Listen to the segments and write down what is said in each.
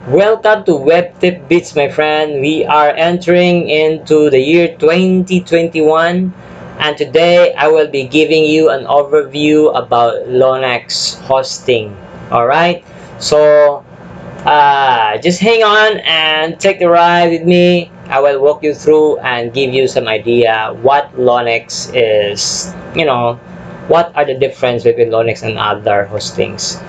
Welcome to Web Tipbitz, my friend. We are entering into the year 2021, and today I will be giving you an overview about Lonex hosting. All right, so just hang on and take the ride with me. I will walk you through and give you some idea what Lonex is. What are the difference between Lonex and other hostings.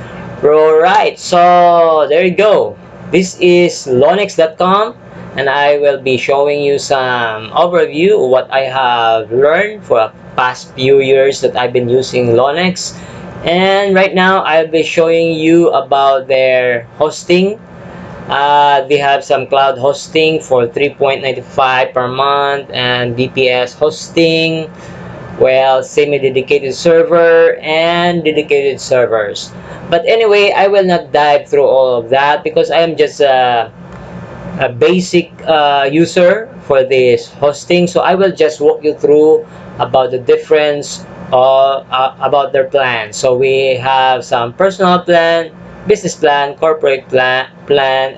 Alright, so there you go. This is Lonex.com, and I will be showing you some overview of what I have learned for the past few years that I've been using Lonex. And right now I'll be showing you about their hosting. They have some cloud hosting for 3.95 per month and VPS hosting, well, semi-dedicated server and dedicated servers. But anyway, I will not dive through all of that because I am just a basic user for this hosting. So I will just walk you through about the difference about their plan. So we have some personal plan, business plan, corporate plan,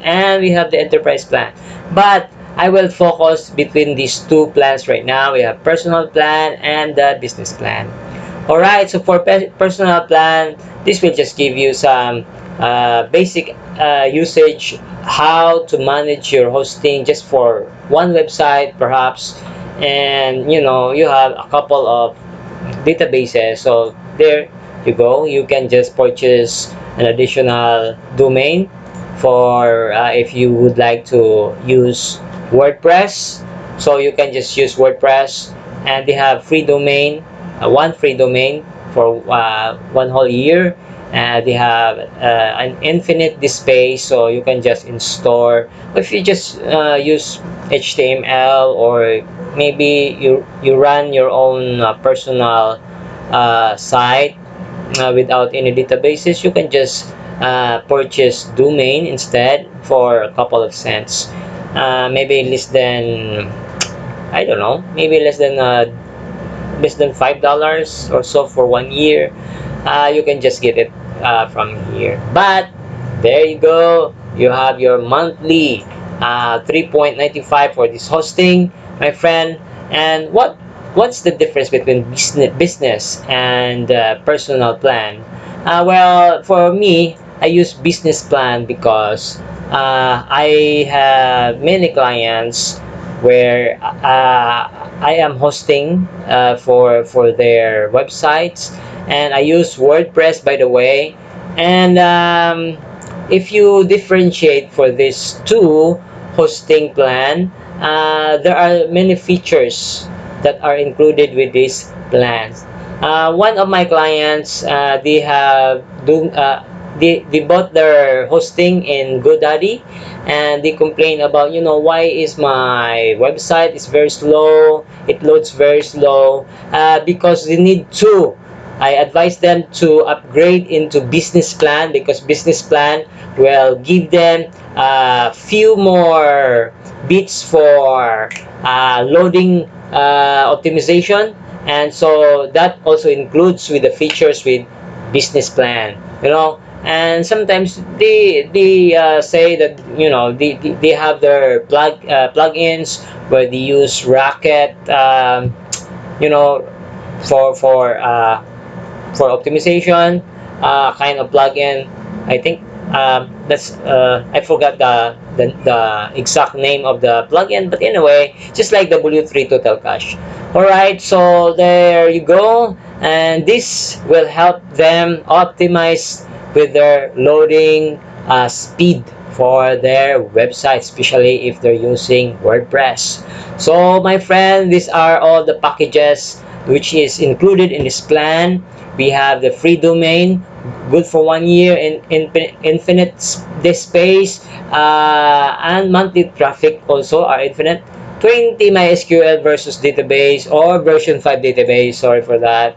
and we have the enterprise plan. But I will focus between these two plans right now. We have personal plan and the business plan. Alright, so for personal plan, this will just give you some basic usage, how to manage your hosting just for one website perhaps, and you have a couple of databases. So there you go, you can just purchase an additional domain for if you would like to use WordPress. So you can just use WordPress, and they have free domain, one free domain for one whole year. They have an infinite disk space, so you can just install. If you just use HTML, or maybe you run your own personal site without any databases, you can just purchase domain instead for a couple of cents. Maybe less than, I don't know, maybe less than $5 or so for 1 year. You can just get it from here. But there you go, you have your monthly 3.95 for this hosting, my friend. And what's the difference between business and personal plan? Well, for me, I use business plan because I have many clients where I am hosting for their websites, and I use WordPress, by the way. And if you differentiate for these two hosting plan, there are many features that are included with these plans. One of my clients, they bought their hosting in GoDaddy, and they complain about, why is my website is very slow, it loads very slow, because they need to, I advise them to upgrade into business plan, because business plan will give them a few more bits for loading optimization. And so that also includes with the features with business plan. And sometimes they say that they have their plugins where they use Rocket, you know for optimization, kind of plugin. I think that's I forgot the exact name of the plugin, but anyway, just like W3 Total Cache. All right, so there you go, and this will help them optimize with their loading speed for their website, especially if they're using WordPress. So my friend, these are all the packages which is included in this plan. We have the free domain, good for 1 year, in infinite disk space, and monthly traffic also are infinite. 20 MySQL versus database, or version 5 database, sorry for that.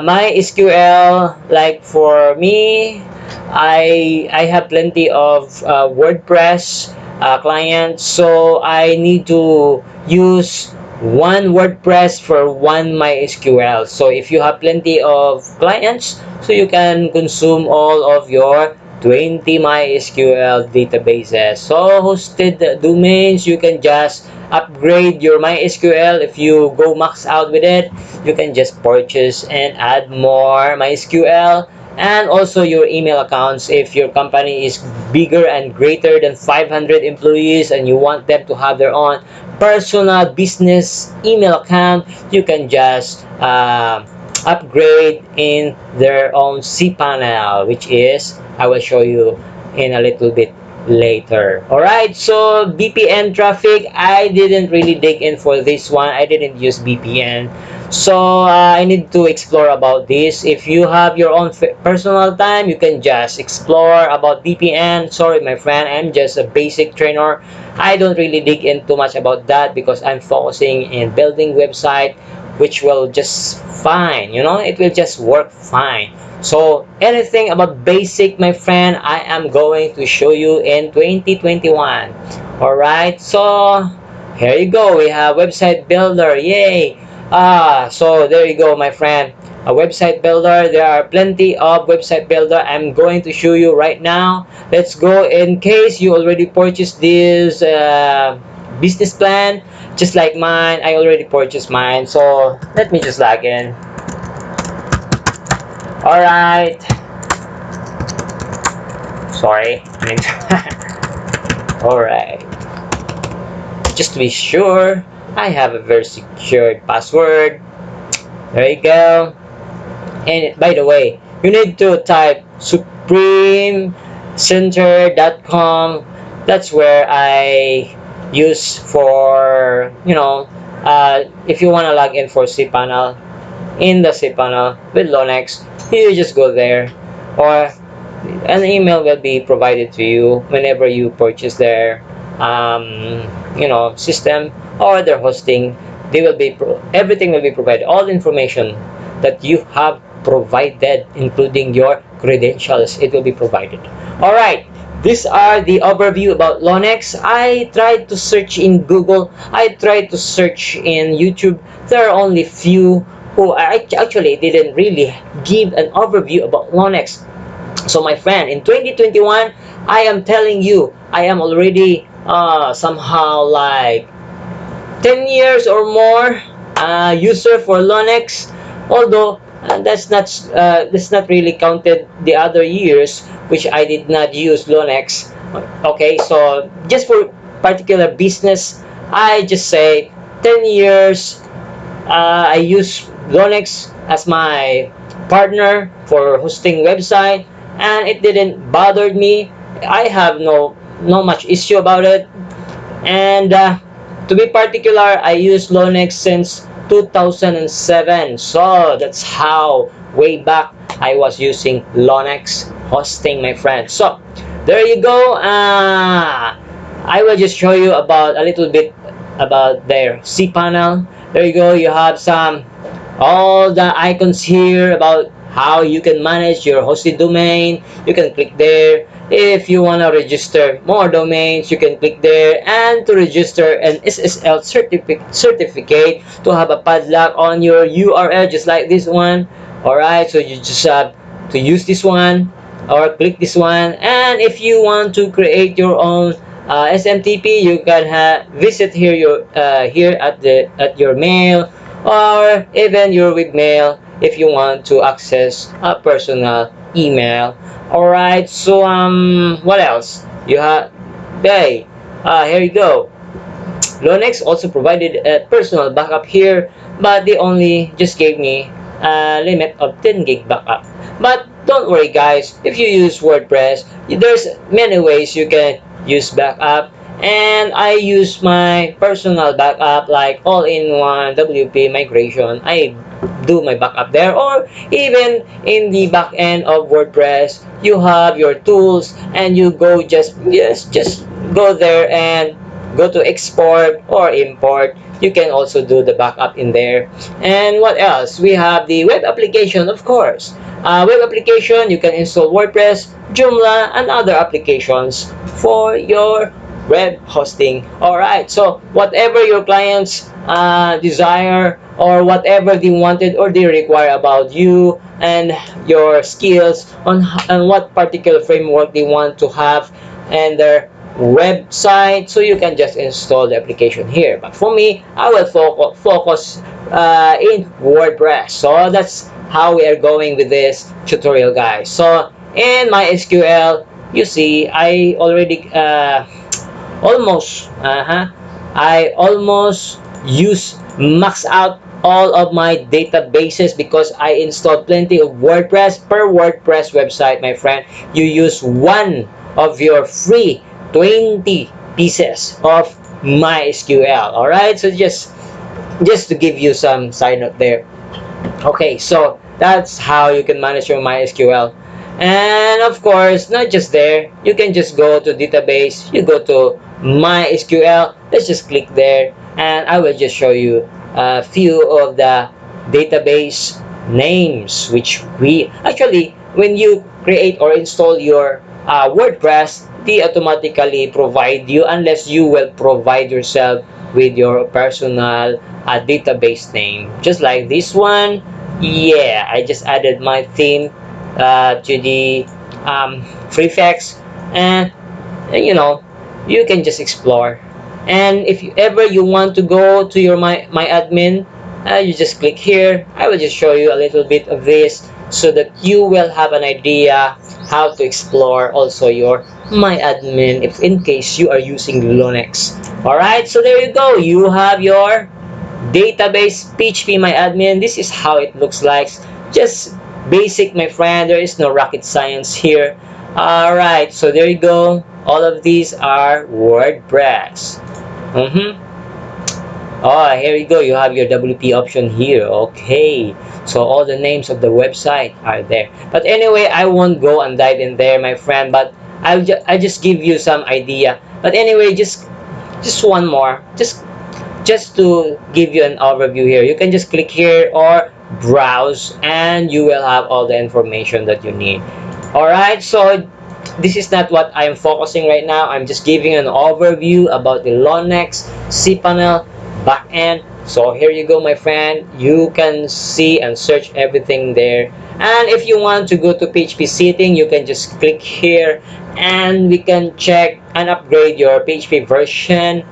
MySQL, like for me, I have plenty of WordPress clients, so I need to use one WordPress for one MySQL. So if you have plenty of clients, so you can consume all of your 20 MySQL databases. So hosted domains, you can just upgrade your MySQL. If you go max out with it, you can just purchase and add more MySQL. And also your email accounts. If your company is bigger and greater than 500 employees and you want them to have their own personal business email account, you can just upgrade in their own cPanel, which is, I will show you in a little bit later. Alright, so VPN traffic, I didn't really dig in for this one. I didn't use VPN. So I need to explore about this. If you have your own personal time, you can just explore about VPN. Sorry, my friend, I'm just a basic trainer. I don't really dig in too much about that because I'm focusing in building website, which will just fine, you know, it will just work fine. So anything about basic, my friend, I am going to show you in 2021. Alright, so here you go. We have website builder. Yay! So there you go, my friend. A website builder. There are plenty of website builder. I'm going to show you right now. Let's go. In case you already purchased this business plan, just like mine, I already purchased mine. So let me just log in. Alright. Sorry. Alright. Just to be sure, I have a very secured password. There you go. And by the way, you need to type supremecenter.com. That's where I use for, you know, if you want to log in for cPanel, in the cPanel with Lonex, you just go there, or an email will be provided to you whenever you purchase their you know, system or their hosting. They will be everything will be provided, all information that you have provided, including your credentials, it will be provided. All right, these are the overview about Lonex. I tried to search in Google, I tried to search in YouTube. There are only few who actually didn't really give an overview about Lonex. So my friend, in 2021, I am telling you, I am already somehow like 10 years or more user for Lonex. Although that's not really counted the other years which I did not use Lonex. Okay, so just for particular business, I just say 10 years. I use Lonex as my partner for hosting website, and it didn't bother me. I have no much issue about it. And to be particular, I use Lonex since 2007. So that's how way back I was using Lonex hosting, my friend. So there you go. I will just show you about a little bit about their cPanel. There you go. You have some all the icons here about how you can manage your hosted domain. You can click there. If you want to register more domains, you can click there. And to register an SSL certificate to have a padlock on your URL, just like this one. Alright, so you just have to use this one or click this one. And if you want to create your own SMTP, you can visit here here at your mail, or even your webmail if you want to access a personal email. Alright, so what else you have? Hey, here you go. Lonex also provided a personal backup here, but they only just gave me a limit of 10 gig backup. But don't worry guys, if you use WordPress, there's many ways you can use backup, and I use my personal backup like all-in-one WP migration. I do my backup there, or even in the back end of WordPress, you have your tools and you go just go there and go to export or import. You can also do the backup in there. And what else? We have the web application, of course. Web application, you can install WordPress, Joomla, and other applications for your web hosting. All right, so whatever your clients desire, or whatever they wanted or they require about you and your skills on what particular framework they want to have and their website, so you can just install the application here. But for me, I will focus in WordPress. So that's how we are going with this tutorial, guys. So in my SQL, you see I already almost I almost use max out all of my databases because I installed plenty of WordPress. Per WordPress website, my friend, you use one of your free 20 pieces of MySQL. All right, so just to give you some side note there. Okay, so that's how you can manage your MySQL. And of course, not just there, you can just go to database, you go to MySQL, let's just click there, and I will just show you a few of the database names, which we actually, when you create or install your WordPress, they automatically provide you, unless you will provide yourself with your personal database name. Just like this one, yeah, I just added my theme to the prefix, and you know, you can just explore. And if you ever you want to go to your my admin, you just click here. I will just show you a little bit of this so that you will have an idea how to explore also your my admin if in case you are using Lonex. All right, so there you go, you have your database PHP my admin. This is how it looks like, just basic, my friend. There is no rocket science here. All right, so there you go, all of these are WordPress. Oh, here you go, you have your WP option here. Okay, so all the names of the website are there. But anyway, I won't go and dive in there, my friend, but I just give you some idea. But anyway, just one more, just to give you an overview here. You can just click here or browse, and you will have all the information that you need. All right, so this is not what I'm focusing right now. I'm just giving an overview about the Lonex cPanel backend. So here you go, my friend, you can see and search everything there. And if you want to go to PHP setting, you can just click here, and we can check and upgrade your PHP version.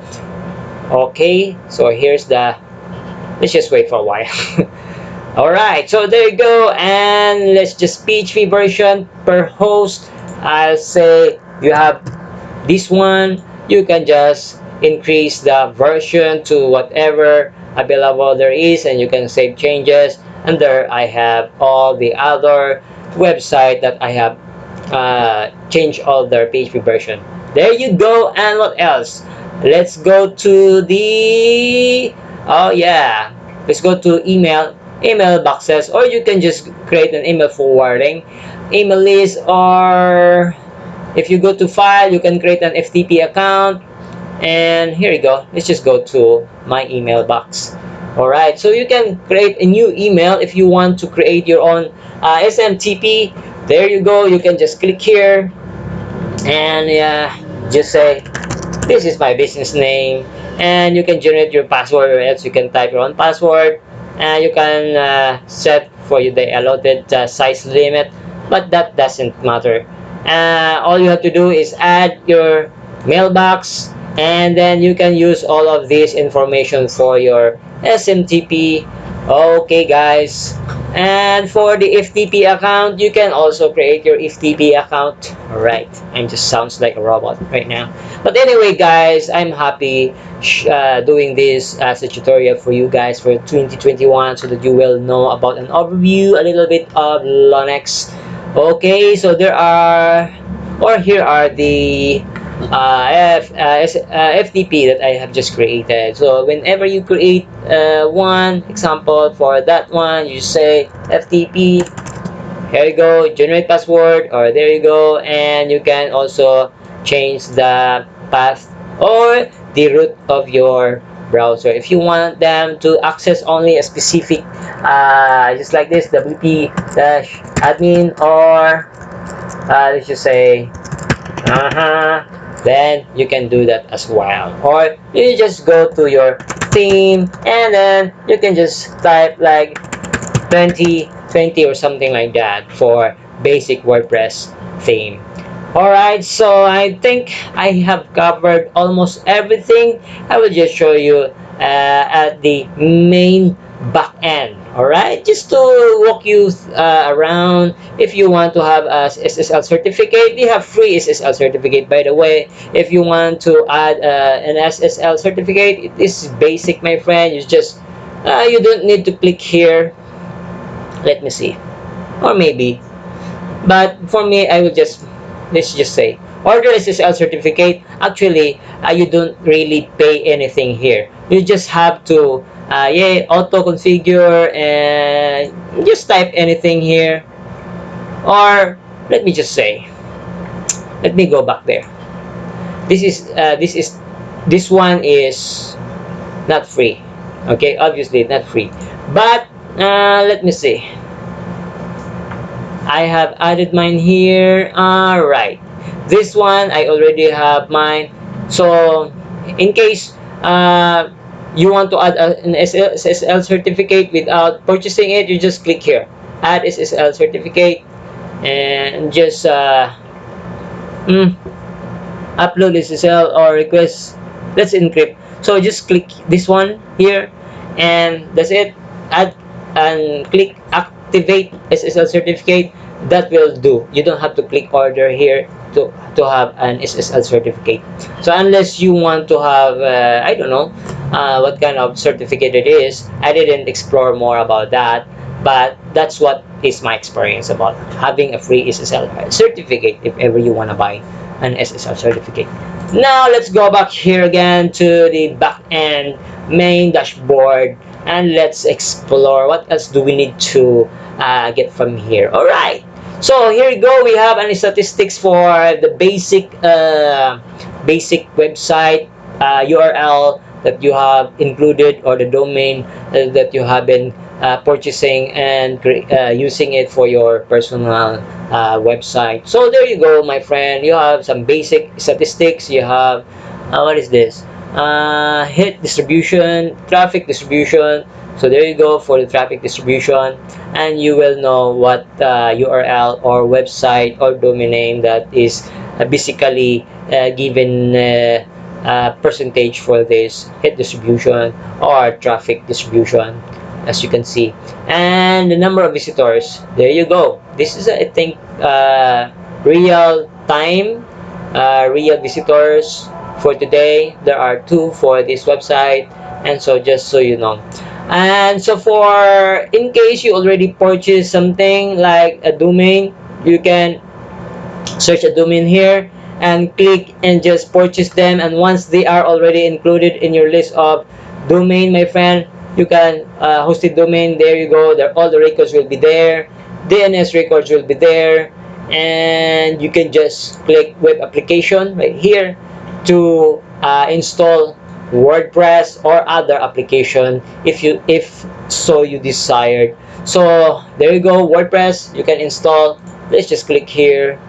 Okay, so here's the, let's just wait for a while. All right, so there you go, and let's just PHP version per host. I'll say you have this one, you can just increase the version to whatever available there is, and you can save changes. And there I have all the other website that I have changed all their PHP version. There you go. And what else? Let's go to the, oh yeah, let's go to email boxes, or you can just create an email forwarding email list, or if you go to file, you can create an FTP account. And here you go, let's just go to my email box. All right, so you can create a new email if you want to create your own SMTP. There you go, you can just click here, and just say this is my business name, and you can generate your password, or else you can type your own password, and you can set for you the allotted size limit, but that doesn't matter. All you have to do is add your mailbox, and then you can use all of this information for your SMTP. Okay, guys. And for the FTP account, you can also create your FTP account. Alright, I'm just sounds like a robot right now. But anyway, guys, I'm happy doing this as a tutorial for you guys for 2021, so that you will know about an overview, a little bit of Lonex. Okay, so there are, or here are the FTP that I have just created. So whenever you create one example for that one, you say FTP, here you go, generate password, or there you go, and you can also change the path or the root of your browser if you want them to access only a specific just like this wp-admin, or let's just say then you can do that as well. Or you just go to your theme, and then you can just type like 2020 or something like that for basic WordPress theme. Alright, so I think I have covered almost everything. I will just show you at the main back end. Alright, just to walk you around. If you want to have a SSL certificate, they have free SSL certificate, by the way. If you want to add an SSL certificate, it is basic, my friend. You don't need to click here. Let me see, or maybe, but for me, I will just, let's just say, order SSL certificate. Actually, you don't really pay anything here. You just have to yeah, auto configure and just type anything here. Or let me just say, let me go back there. This one is not free. Okay, obviously not free, but let me see. I have added mine here. Alright, this one I already have mine. So in case you want to add an SSL certificate without purchasing it, you just click here, add SSL certificate, and just upload SSL or request. Let's encrypt. So just click this one here, and that's it. Add and click activate SSL certificate. That will do. You don't have to click order here to have an SSL certificate. So unless you want to have I don't know what kind of certificate it is. I didn't explore more about that, but that's what is my experience about having a free SSL certificate if ever you want to buy an SSL certificate. Now let's go back here again to the back end main dashboard, and let's explore what else do we need to get from here. All right, so here we go. We have any statistics for the basic website URL that you have included, or the domain that you have been purchasing and using it for your personal website. So there you go, my friend. You have some basic statistics. You have what is this? Hit distribution, traffic distribution. So there you go for the traffic distribution, and you will know what URL or website or domain name that is basically given percentage for this hit distribution or traffic distribution, as you can see, and the number of visitors. There you go. This is I think real time real visitors for today. There are 2 for this website, and so just so you know. And so for in case you already purchased something like a domain, you can search a domain here and click and just purchase them, and once they are already included in your list of domain, my friend, you can hosted domain. There you go. There, all the records will be there, DNS records will be there, and you can just click web application right here to install WordPress or other application if so you desired. So there you go, WordPress you can install. Let's just click here.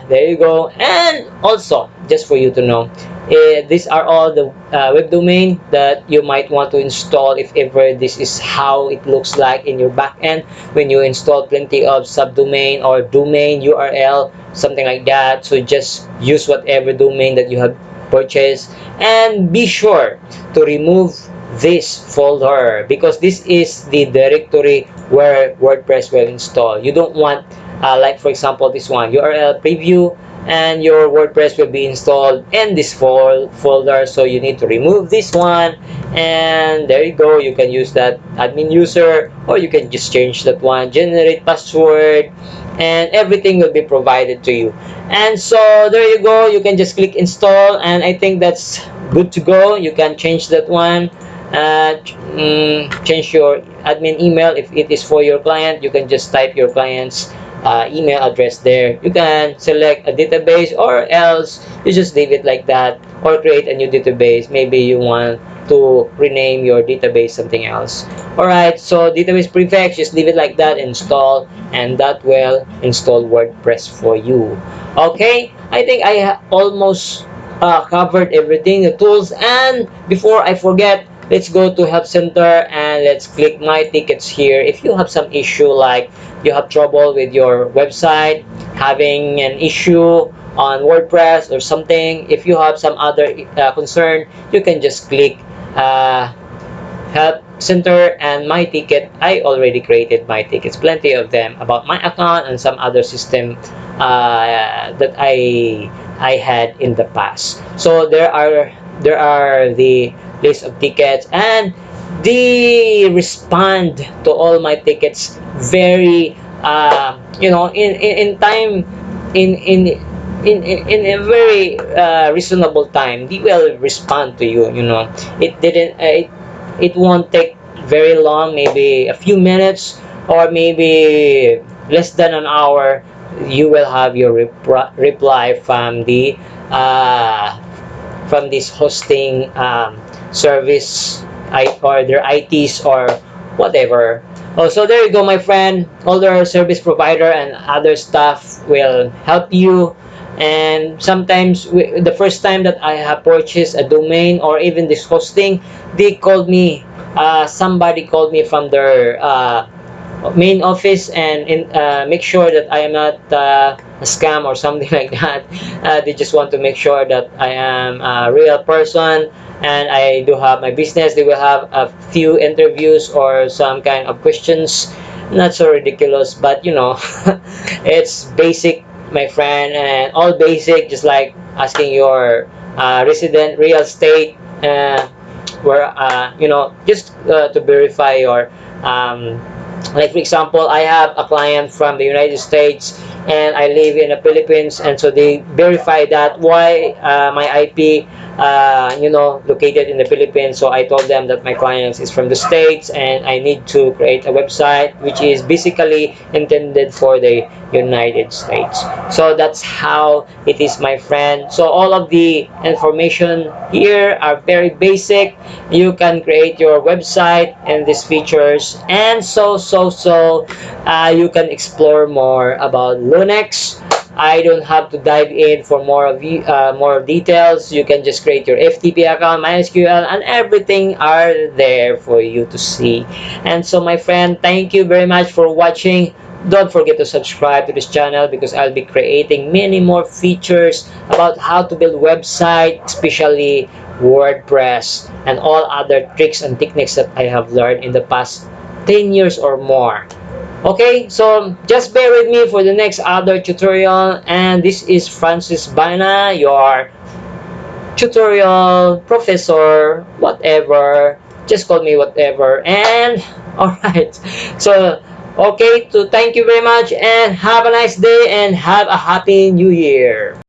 There you go. And also, just for you to know, these are all the web domain that you might want to install if ever this is how it looks like in your backend when you install plenty of subdomain or domain URL, something like that. So just use whatever domain that you have purchased, and be sure to remove this folder because this is the directory where WordPress will install. You don't want like for example this one, URL preview, and your WordPress will be installed in this folder, so you need to remove this one. And there you go, you can use that admin user, or you can just change that one, generate password, and everything will be provided to you. And so there you go, you can just click install, and I think that's good to go. You can change that one, change your admin email if it is for your client. You can just type your client's email address there. You can select a database, or else you just leave it like that, or create a new database. Maybe you want to rename your database something else. Alright, so database prefix, just leave it like that, install, and that will install WordPress for you. Okay, I think I almost covered everything, the tools. And before I forget, let's go to help center and let's click my tickets here. If you have some issue, like you have trouble with your website, having an issue on WordPress or something, if you have some other concern, you can just click uh, help center and my ticket. I already created my tickets, plenty of them, about my account and some other system that I had in the past. So there are the list of tickets, and they respond to all my tickets very in time, in a very reasonable time. They will respond to you. It won't take very long, maybe a few minutes, or maybe less than an hour. You will have your reply from this hosting service, or their ITs or whatever. Oh, so there you go, my friend. All their service provider and other staff will help you. And sometimes, the first time that I have purchased a domain or even this hosting, they called me. Somebody called me from their main office, and make sure that I am not a scam or something like that. They just want to make sure that I am a real person and I do have my business. They will have a few interviews or some kind of questions, not so ridiculous, but it's basic, my friend, and all basic, just like asking your resident real estate, where just to verify your like, for example, I have a client from the United States and I live in the Philippines, and so they verify that why my IP located in the Philippines. So I told them that my client is from the States and I need to create a website which is basically intended for the United States. So that's how it is, my friend. So all of the information here are very basic. You can create your website and these features, and you can explore more about Lonex. I don't have to dive in for more details. You can just create your FTP account, MySQL, and everything are there for you to see. And so, my friend, thank you very much for watching. Don't forget to subscribe to this channel, because I'll be creating many more features about how to build website, especially WordPress, and all other tricks and techniques that I have learned in the past 10 years or more. Okay, so just bear with me for the next other tutorial. And this is Francis Bana, your tutorial professor, whatever. Just call me whatever. And alright, so okay, so thank you very much, and have a nice day, and have a happy new year.